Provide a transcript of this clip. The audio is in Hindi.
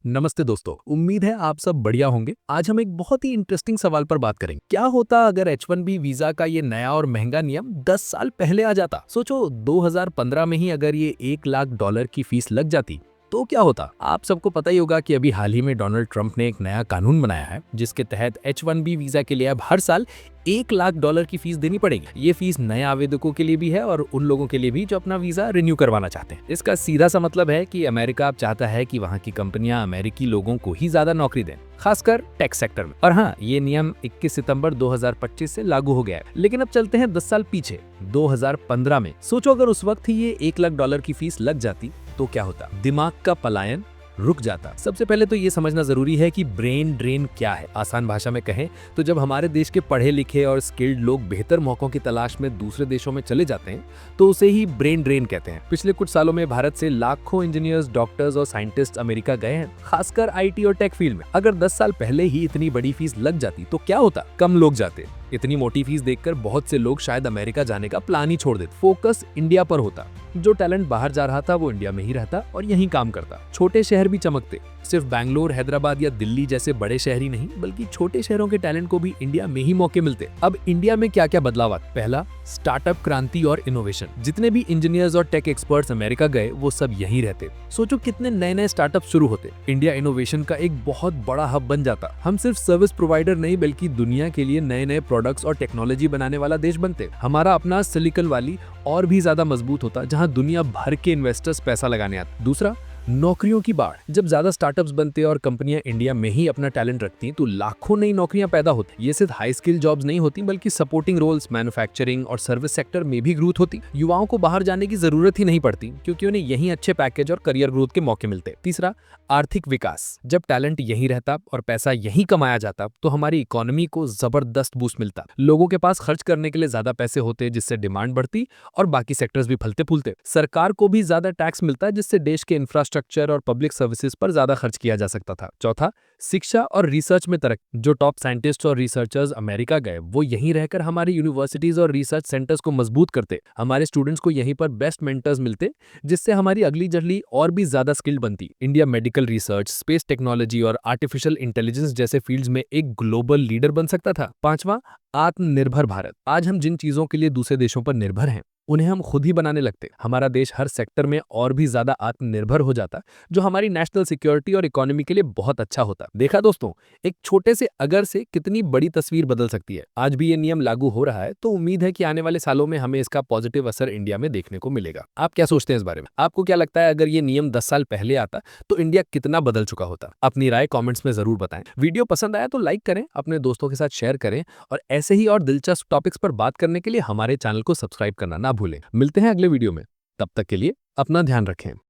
नमस्ते दोस्तों, उम्मीद है आप सब बढ़िया होंगे। आज हम एक बहुत ही इंटरेस्टिंग सवाल पर बात करेंगे। क्या होता अगर H1B वीजा का ये नया और महंगा नियम 10 साल पहले आ जाता? सोचो 2015 में ही अगर ये $1 लाख की फीस लग जाती तो क्या होता? आप सबको पता ही होगा कि अभी हाल ही में डोनाल्ड ट्रंप ने एक नया कानून बनाया है जिसके तहत H1B वीजा के लिए अब हर साल $1 लाख की फीस देनी पड़ेगी। ये फीस नए आवेदकों के लिए भी है और उन लोगों के लिए भी जो अपना वीजा रिन्यू करवाना चाहते हैं। इसका सीधा सा मतलब है कि अमेरिका अब चाहता है कि वहाँ की कंपनियां अमेरिकी लोगों को ही ज्यादा नौकरी दें, खासकर टेक सेक्टर में। और हाँ, ये नियम 21 सितंबर 2025 से लागू हो गया है। लेकिन अब चलते हैं 10 साल पीछे, 2015 में। सोचो अगर उस वक्त ही ये $1 लाख की फीस लग जाती तो क्या होता? दिमाग का पलायन रुक जाता। सबसे पहले तो ये समझना जरूरी है कि ब्रेन ड्रेन क्या है। आसान भाषा में कहें तो जब हमारे देश के पढ़े लिखे और स्किल्ड लोग बेहतर मौकों की तलाश में दूसरे देशों में चले जाते हैं तो उसे ही ब्रेन ड्रेन कहते हैं। पिछले कुछ सालों में भारत से लाखों इंजीनियर्स, डॉक्टर्स और साइंटिस्ट अमेरिका गए हैं, खासकर आईटी और टेक फील्ड में। अगर 10 साल पहले ही इतनी बड़ी फीस लग जाती तो क्या होता? कम लोग जाते। इतनी मोटी फीस देखकर बहुत से लोग शायद अमेरिका जाने का प्लान ही छोड़ देते। फोकस इंडिया पर होता। जो टैलेंट बाहर जा रहा था वो इंडिया में ही रहता और यहीं काम करता। छोटे शहर भी चमकते। सिर्फ बैंगलोर, हैदराबाद या दिल्ली जैसे बड़े शहर ही नहीं बल्कि छोटे शहरों के टैलेंट को भी इंडिया में ही मौके मिलते। अब इंडिया में क्या क्या बदलाव आते? पहला, स्टार्टअप क्रांति और इनोवेशन। जितने भी इंजीनियर्स और टेक एक्सपर्ट्स अमेरिका गए वो सब यहीं रहते। सोचो कितने नए नए स्टार्टअप शुरू होते। इंडिया इनोवेशन का एक बहुत बड़ा हब बन जाता। हम सिर्फ सर्विस प्रोवाइडर नहीं बल्कि दुनिया के लिए नए नए प्रोडक्ट्स और टेक्नोलॉजी बनाने वाला देश बनते। हमारा अपना सिलिकॉन वैली और भी ज्यादा मजबूत होता जहां दुनिया भर के इन्वेस्टर्स पैसा लगाने आते। दूसरा, नौकरियों की बाढ़। जब ज्यादा स्टार्टअप्स बनते और कंपनियां इंडिया में ही अपना टैलेंट रखती तो लाखों नई नौकरियां पैदा होती। ये सिर्फ हाई स्किल जॉब्स नहीं होती बल्कि सपोर्टिंग रोल्स, मैन्युफैक्चरिंग और सर्विस सेक्टर में भी ग्रोथ होती। युवाओं को बाहर जाने की जरूरत ही नहीं पड़ती क्योंकि उन्हें यहीं अच्छे पैकेज और करियर ग्रोथ के मौके मिलते। तीसरा, आर्थिक विकास। जब टैलेंट यहीं रहता और पैसा यहीं कमाया जाता तो हमारी इकोनॉमी को जबरदस्त बूस्ट मिलता। लोगों के पास खर्च करने के लिए ज्यादा पैसे होते जिससे डिमांड बढ़ती और बाकी सेक्टर्स भी फलते फूलते। सरकार को भी ज्यादा टैक्स मिलता जिससे देश के इंफ्रास्ट्रक्चर और पब्लिक सर्विसेज पर ज्यादा खर्च किया जा सकता था। चौथा, शिक्षा और रिसर्च में तरक्की। जो टॉप साइंटिस्ट और रिसर्चर्स अमेरिका गए वो यहीं रहकर हमारी यूनिवर्सिटीज और रिसर्च सेंटर्स को मजबूत करते। हमारे स्टूडेंट्स को यहीं पर बेस्ट मेंटर्स मिलते जिससे हमारी अगली जर्नी और भी ज्यादा स्किल्ड बनती। India medical research, space technology और आर्टिफिशियल इंटेलिजेंस जैसे फील्ड्स में एक ग्लोबल लीडर बन सकता था। पांचवा, आत्मनिर्भर भारत। आज हम जिन चीजों के लिए दूसरे देशों पर निर्भर हैं उन्हें हम खुद ही बनाने लगते। हमारा देश हर सेक्टर में और भी ज्यादा आत्मनिर्भर हो जाता जो हमारी नेशनल सिक्योरिटी और इकोनॉमी के लिए बहुत अच्छा होता। देखा दोस्तों, एक छोटे से अगर से कितनी बड़ी तस्वीर बदल सकती है। आज भी ये नियम लागू हो रहा है तो उम्मीद है कि आने वाले सालों में हमें इसका पॉजिटिव असर इंडिया में देखने को मिलेगा। आप क्या सोचते हैं इस बारे में? आपको क्या लगता है अगर ये नियम 10 साल पहले आता तो इंडिया कितना बदल चुका होता? अपनी राय कॉमेंट्स में जरूर बताएं। वीडियो पसंद आया तो लाइक करें, अपने दोस्तों के साथ शेयर करें और ऐसे ही और दिलचस्प टॉपिक्स पर बात करने के लिए हमारे चैनल को सब्सक्राइब करना ना भूलें। मिलते हैं अगले वीडियो में। तब तक के लिए अपना ध्यान रखें।